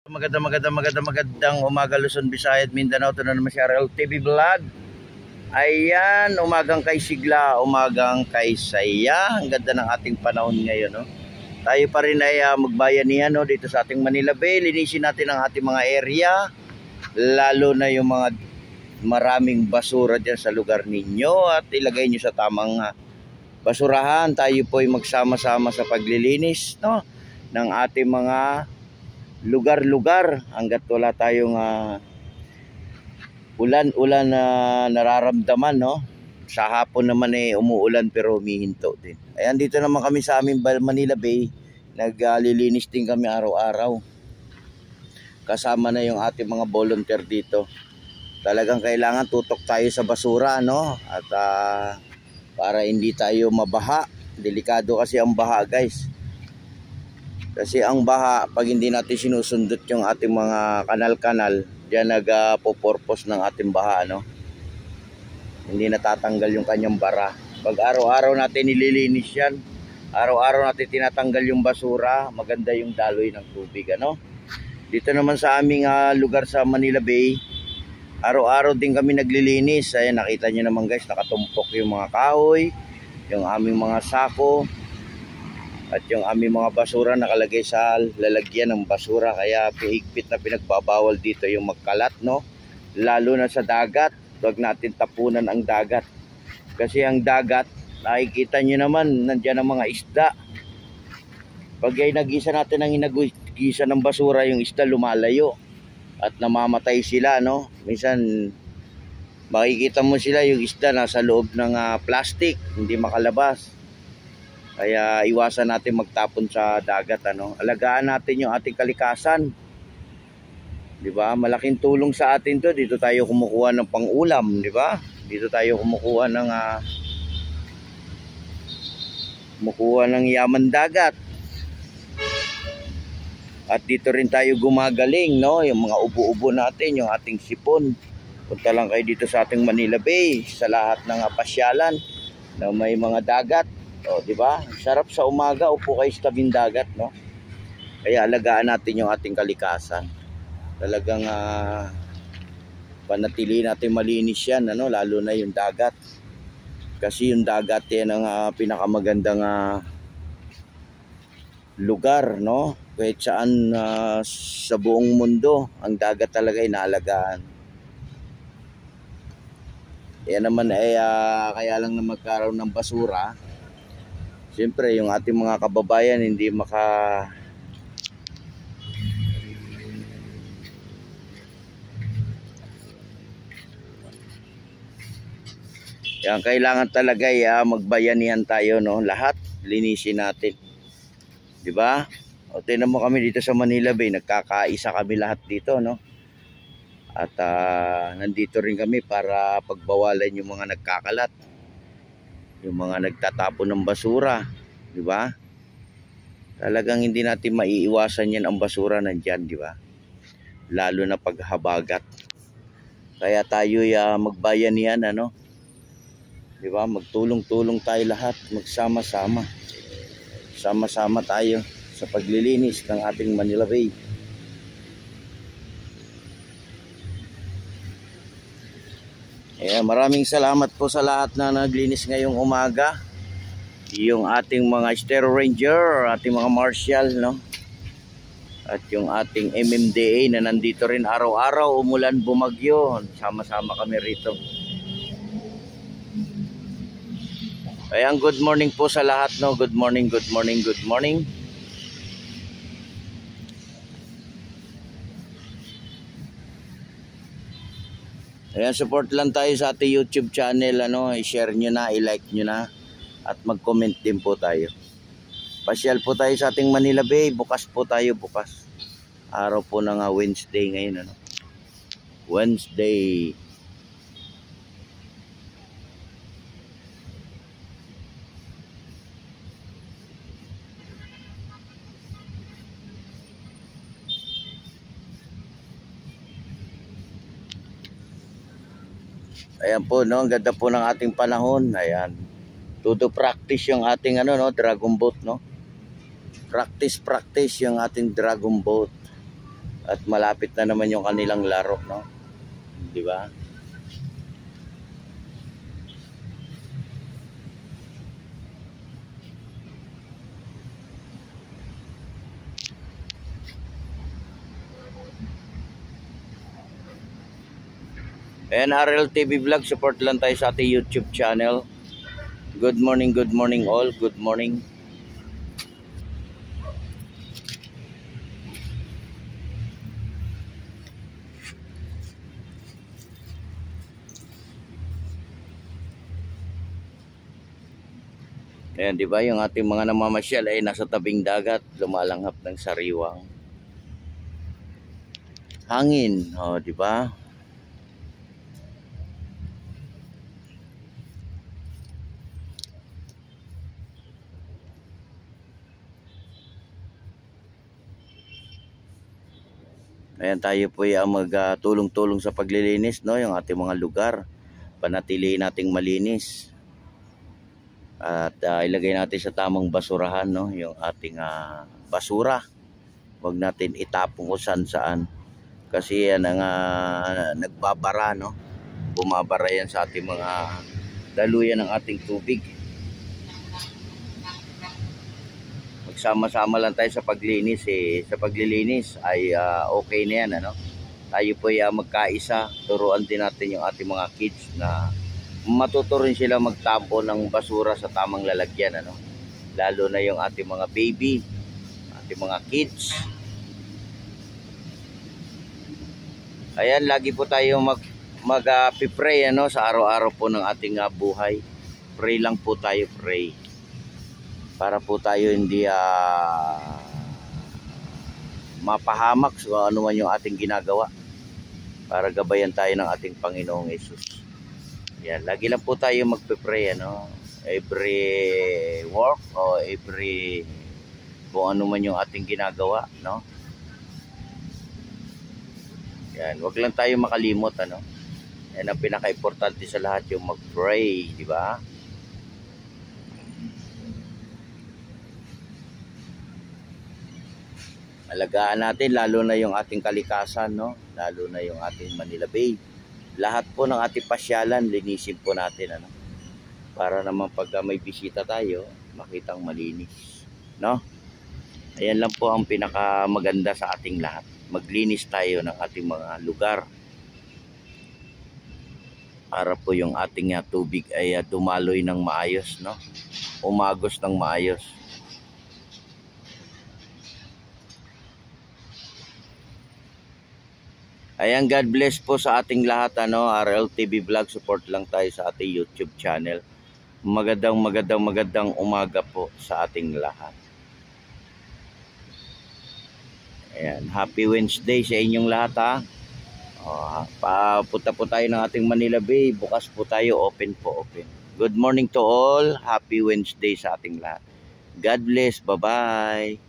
Magandang umaga Luzon, Visayas, Mindanao. Ito na naman si RL TV Vlog. Ayan, umagang kay sigla, umagang kay saya. Ang ganda ng ating panahon ngayon, no? Tayo pa rin ay magbayanihan, no, dito sa ating Manila Bay. Linisin natin ang ating mga area, lalo na yung mga maraming basura dyan sa lugar ninyo, at ilagay nyo sa tamang basurahan. Tayo po ay magsama-sama sa paglilinis, no, ng ating mga lugar-lugar hanggat wala tayong ulan-ulan na nararamdaman, no? Sa hapon naman umuulan pero humihinto din. Ayan, dito naman kami sa aming Manila Bay. Naglilinis din kami araw-araw. Kasama na yung ating mga volunteer dito. Talagang kailangan tutok tayo sa basura, no? At para hindi tayo mabaha. Delikado kasi ang baha, guys. Kasi ang baha, pag hindi natin sinusundot yung ating mga kanal-kanal, diyan nagpo-purpose ng ating baha, no? Hindi natatanggal yung kanyang bara. Pag araw-araw natin nililinis yan, araw-araw natin tinatanggal yung basura, maganda yung daloy ng tubig, ano? Dito naman sa aming lugar sa Manila Bay, araw-araw din kami naglilinis. Ayan, nakita nyo naman, guys, nakatumpok yung mga kahoy, yung aming mga sako, at yung aming mga basura nakalagay sa lalagyan ng basura. Kaya higpit na pinagbabawal dito yung magkalat, no? Lalo na sa dagat. Huwag natin tapunan ang dagat. Kasi ang dagat, nakikita nyo naman, nandyan ang mga isda. Pag ay nag-isa natin ang inagisa ng basura, yung isda lumalayo at namamatay sila, no? Minsan makikita mo sila, yung isda nasa loob ng plastic, hindi makalabas. Kaya iwasan natin magtapon sa dagat, ano? Alagaan natin yung ating kalikasan. 'Di ba? Malaking tulong sa atin 'to. Dito tayo kumukuha ng pang-ulam, 'di ba? Dito tayo kumukuha ng yaman dagat. At dito rin tayo gumagaling, no? Yung mga ubo-ubo natin, yung ating sipon. Punta lang kayo dito sa ating Manila Bay, sa lahat ng pasyalan na may mga dagat. O, di ba? Sarap sa umaga, upo kayo sa tabing dagat, no? Kaya alagaan natin yung ating kalikasan. Talagang panatili natin malinis yan, ano? Lalo na yung dagat. Kasi yung dagat yan ang pinakamagandang lugar, no? Kahit saan sa buong mundo, ang dagat talaga inaalagaan. Yan naman ay kaya lang na magkaroon ng basura. Siyempre, yung ating mga kababayan hindi yan, kailangan talaga magbayanihan tayo, no? Lahat linisin natin. 'Di ba? O tingnan mo kami dito sa Manila Bay, nagkakaisa kami lahat dito, no? At nandito rin kami para pagbawalan yung mga nagkakalat, yung mga nagtatapon ng basura, di ba? Talagang hindi natin maiiwasan yan, ang basura nandiyan, di ba? Lalo na paghabagat. Kaya tayo magbayanihan, ano? Di ba? Magtulong-tulong tayo lahat, magsama-sama. Sama-sama tayo sa paglilinis ng ating Manila Bay. Maraming salamat po sa lahat na naglinis ngayong umaga. Yung ating mga Stero Ranger, ating mga Marshal, no? At yung ating MMDA na nandito rin araw-araw, umulan, bumagyo. Sama-sama kami rito. Ayan, good morning po sa lahat, no? Good morning, good morning, good morning. Ayan, support lang tayo sa ating YouTube channel, ano? I-share nyo na, i-like nyo na, at mag-comment din po tayo. Pasyal po tayo sa ating Manila Bay. Bukas po tayo, bukas. Araw po ng Wednesday ngayon, ano? Wednesday. Ayan po, no? Ang ganda po ng ating panahon. Ayan. Todo practice yung ating dragon boat, no? Practice yung ating dragon boat. At malapit na naman yung kanilang laro, no? Di ba? Ayan, RLTV Vlog, support lang tayo sa ating YouTube channel. Good morning all. Good morning. Ayan, di ba, yung ating mga namamasyal ay nasa tabing dagat, lumalanghap ng sariwang hangin, di ba? Ayan, tayo po ay magtulong-tulong sa paglilinis, no, yung ating mga lugar. Panatilihin nating malinis. At ilagay natin sa tamang basurahan, no, yung ating basura. Huwag natin itapon kung saan-saan. Kasi yan ang nagbabara, no. Bumabara yan sa ating mga daluyan ng ating tubig. Magsama-sama lang tayo sa paglinis, sa paglilinis ay okay na yan, ano. Tayo po ay magkaisa, turuan din natin yung ating mga kids na matuto rin sila magtampo ng basura sa tamang lalagyan, ano. Lalo na yung ating mga baby, ating mga kids. Ayan, lagi po tayo mag-pray, ano, sa araw-araw po ng ating buhay. Pray lang po tayo, pray. Para po tayo hindi mapahamak sa ano man yung ating ginagawa. Para gabayan tayo ng ating Panginoong Hesus. Yan, lagi lang po tayo magpe-pray, ano. Every work o every kung ano man yung ating ginagawa, no. Yan, wag lang tayo makalimot, ano. Yan ang pinaka-importante sa lahat, yung mag-pray, di ba? Alagaan natin lalo na yung ating kalikasan, no? Lalo na yung ating Manila Bay. Lahat po ng ating pasyalan, linisin po natin, ano? Para naman pag may bisita tayo, makitang malinis, no? Ayan lang po ang pinakamaganda sa ating lahat. Maglinis tayo ng ating mga lugar. Para po yung ating tubig ay dumaloy ng maayos, no? Umagos ng maayos. Ayan, God bless po sa ating lahat, ano. RLTV Vlog, support lang tayo sa ating YouTube channel. Magandang umaga po sa ating lahat. Ayan, happy Wednesday sa inyong lahat, ha. Papunta po tayo ng ating Manila Bay. Bukas po tayo, open po, open. Good morning to all. Happy Wednesday sa ating lahat. God bless. Bye-bye.